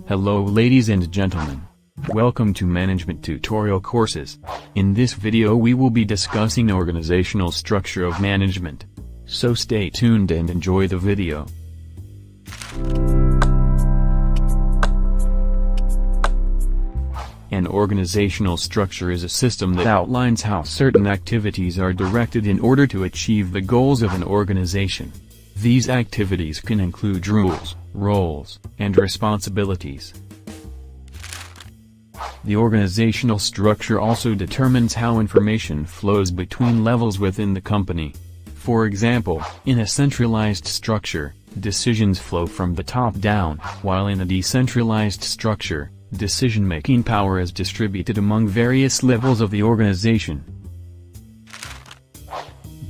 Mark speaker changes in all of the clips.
Speaker 1: Hello ladies and gentlemen. Welcome to Management Tutorial Courses. In this video we will be discussing organizational structure of management. So stay tuned and enjoy the video. An organizational structure is a system that outlines how certain activities are directed in order to achieve the goals of an organization. These activities can include rules, roles, and responsibilities. The organizational structure also determines how information flows between levels within the company. For example, in a centralized structure, decisions flow from the top down, while in a decentralized structure, decision-making power is distributed among various levels of the organization.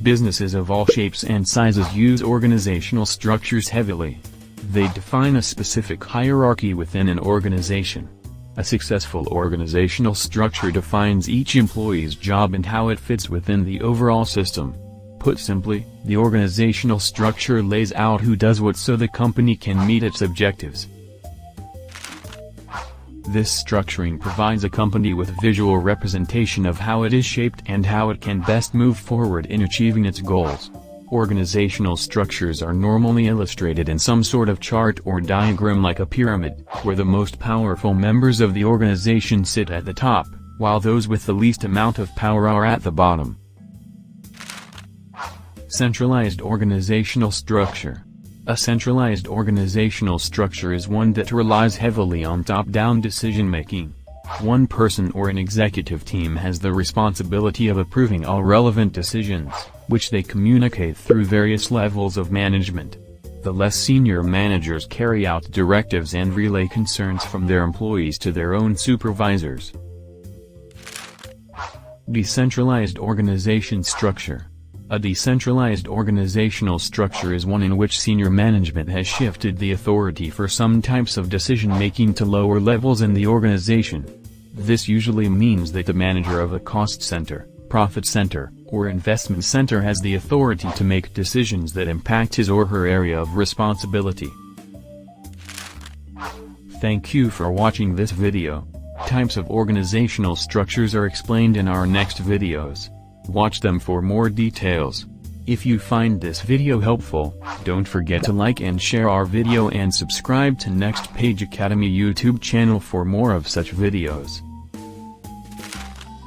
Speaker 1: Businesses of all shapes and sizes use organizational structures heavily. They define a specific hierarchy within an organization. A successful organizational structure defines each employee's job and how it fits within the overall system. Put simply, the organizational structure lays out who does what so the company can meet its objectives. This structuring provides a company with visual representation of how it is shaped and how it can best move forward in achieving its goals. Organizational structures are normally illustrated in some sort of chart or diagram like a pyramid, where the most powerful members of the organization sit at the top, while those with the least amount of power are at the bottom. Centralized organizational structure. A centralized organizational structure is one that relies heavily on top-down decision-making. One person or an executive team has the responsibility of approving all relevant decisions, which they communicate through various levels of management. The less senior managers carry out directives and relay concerns from their employees to their own supervisors. Decentralized organization structure. A decentralized organizational structure is one in which senior management has shifted the authority for some types of decision-making to lower levels in the organization. This usually means that the manager of a cost center, profit center, or investment center has the authority to make decisions that impact his or her area of responsibility. Thank you for watching this video. Types of organizational structures are explained in our next videos. Watch them for more details. If you find this video helpful, don't forget to like and share our video and subscribe to Next Page Academy YouTube channel for more of such videos.